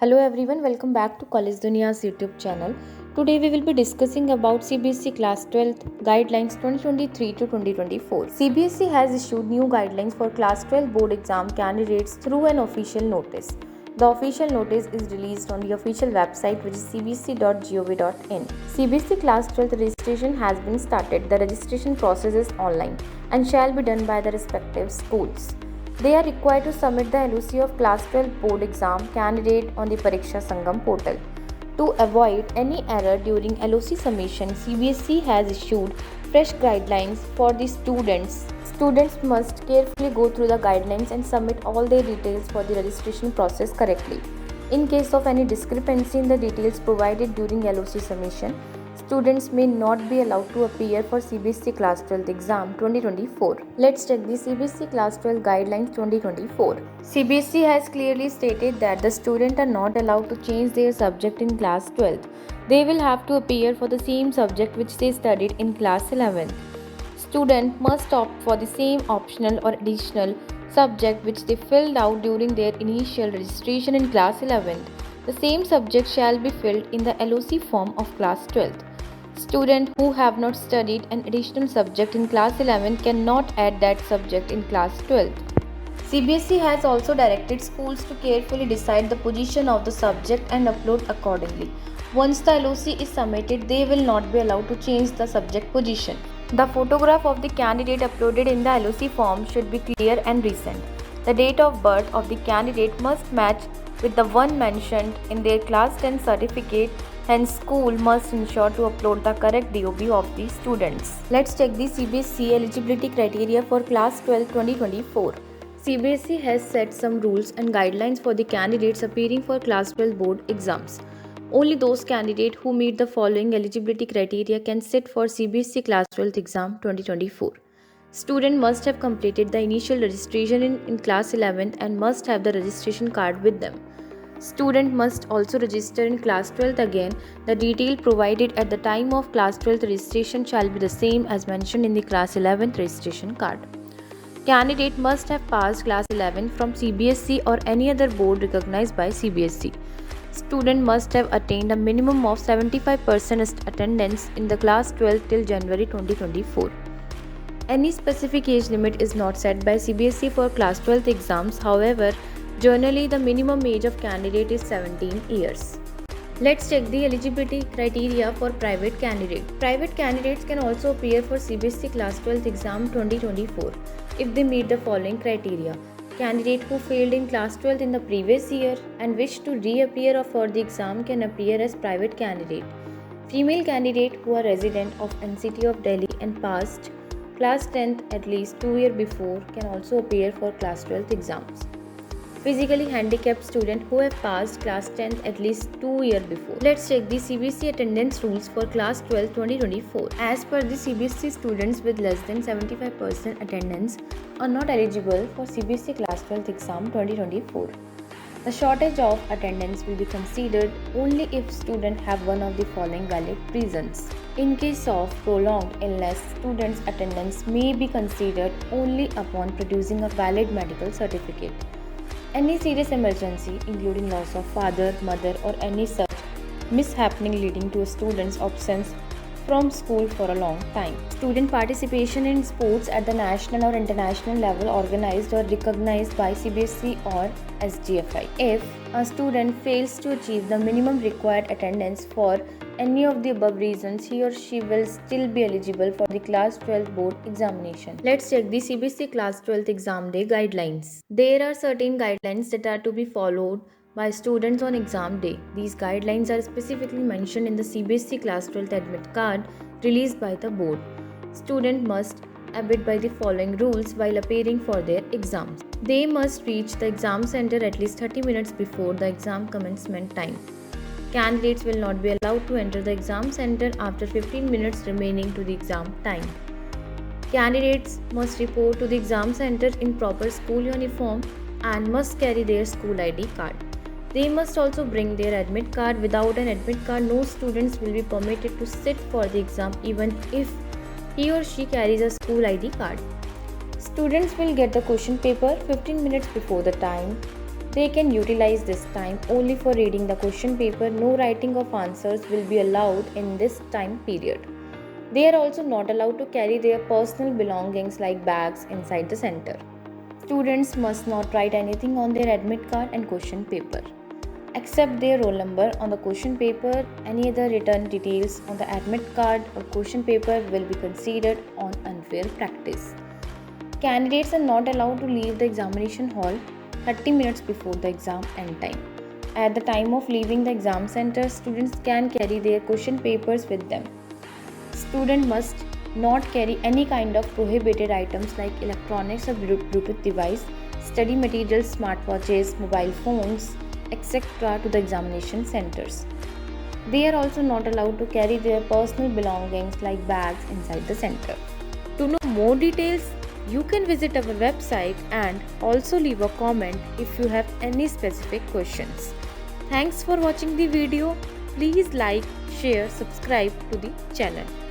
Hello everyone, welcome back to College Dunia's YouTube channel. Today we will be discussing about CBSE Class 12th Guidelines 2023 to 2024. CBSE has issued new guidelines for Class 12 board exam candidates through an official notice. The official notice is released on the official website, which is cbse.gov.in. CBSE Class 12 registration has been started. The registration process is online and shall be done by the respective schools. They are required to submit the LOC of Class 12 board exam candidate on the Pariksha Sangam portal. To avoid any error during LOC submission, CBSE has issued fresh guidelines for the students. Students must carefully go through the guidelines and submit all their details for the registration process correctly. In case of any discrepancy in the details provided during LOC submission, students may not be allowed to appear for CBSE Class 12 exam 2024. Let's check the CBSE Class 12 Guidelines 2024. CBSE has clearly stated that the students are not allowed to change their subject in Class 12. They will have to appear for the same subject which they studied in Class 11. Students must opt for the same optional or additional subject which they filled out during their initial registration in Class 11. The same subject shall be filled in the LOC form of Class 12. Students who have not studied an additional subject in Class 11 cannot add that subject in Class 12. CBSE has also directed schools to carefully decide the position of the subject and upload accordingly. Once the LOC is submitted, they will not be allowed to change the subject position. The photograph of the candidate uploaded in the LOC form should be clear and recent. The date of birth of the candidate must match with the one mentioned in their Class 10 certificate. Hence, school must ensure to upload the correct DOB of the students. Let's check the CBSE eligibility criteria for Class 12 2024. CBSE has set some rules and guidelines for the candidates appearing for Class 12 board exams. Only those candidates who meet the following eligibility criteria can sit for CBSE Class 12 exam 2024. Student must have completed the initial registration in Class 11 and must have the registration card with them. Student must also register in Class 12 again. The detail provided at the time of Class 12 registration shall be the same as mentioned in the Class 11 registration card. Candidate must have passed Class 11 from CBSE or any other board recognized by CBSE. Student must have attained a minimum of 75% attendance in the Class 12 till January 2024. Any specific age limit is not set by CBSE for Class 12 exams. However, generally the minimum age of candidate is 17 years. Let's check the eligibility criteria for private candidates. Private candidates can also appear for CBSE Class 12 exam 2024 if they meet the following criteria. Candidate who failed in Class 12 in the previous year and wish to reappear for the exam can appear as private candidate. Female candidate who are resident of NCT of Delhi and passed Class 10th at least 2 years before can also appear for Class 12 exams. Physically handicapped student who have passed Class 10th at least 2 years before. Let's check the CBSE attendance rules for Class 12 2024. As per the CBSE, students with less than 75% attendance are not eligible for CBSE Class 12 exam 2024. The shortage of attendance will be considered only if students have one of the following valid reasons. In case of prolonged illness, students' attendance may be considered only upon producing a valid medical certificate. Any serious emergency, including loss of father, mother, or any such mishappening leading to a student's absence from school for a long time. Student participation in sports at the national or international level organized or recognized by CBSE or SGFI. If a student fails to achieve the minimum required attendance for any of the above reasons, he or she will still be eligible for the Class 12 board examination. Let's check the CBSE Class 12 exam day guidelines. There are certain guidelines that are to be followed by students on exam day. These guidelines are specifically mentioned in the CBSE Class 12 admit card released by the board. Students must abide by the following rules while appearing for their exams. They must reach the exam center at least 30 minutes before the exam commencement time. Candidates will not be allowed to enter the exam center after 15 minutes remaining to the exam time. Candidates must report to the exam center in proper school uniform and must carry their school ID card. They must also bring their admit card. Without an admit card, no students will be permitted to sit for the exam even if he or she carries a school ID card. Students will get the question paper 15 minutes before the time. They can utilize this time only for reading the question paper. No writing of answers will be allowed in this time period. They are also not allowed to carry their personal belongings like bags inside the center. Students must not write anything on their admit card and question paper. Except their roll number on the question paper, any other written details on the admit card or question paper will be considered on unfair practice. Candidates are not allowed to leave the examination hall 30 minutes before the exam end time. At the time of leaving the exam center, students can carry their question papers with them. Student must not carry any kind of prohibited items like electronics or Bluetooth device, study materials, smartwatches, mobile phones, etc. to the examination centers. They are also not allowed to carry their personal belongings like bags inside the center. To know more details, you can visit our website and also leave a comment if you have any specific questions. Thanks for watching the video. Please like, share, subscribe to the channel.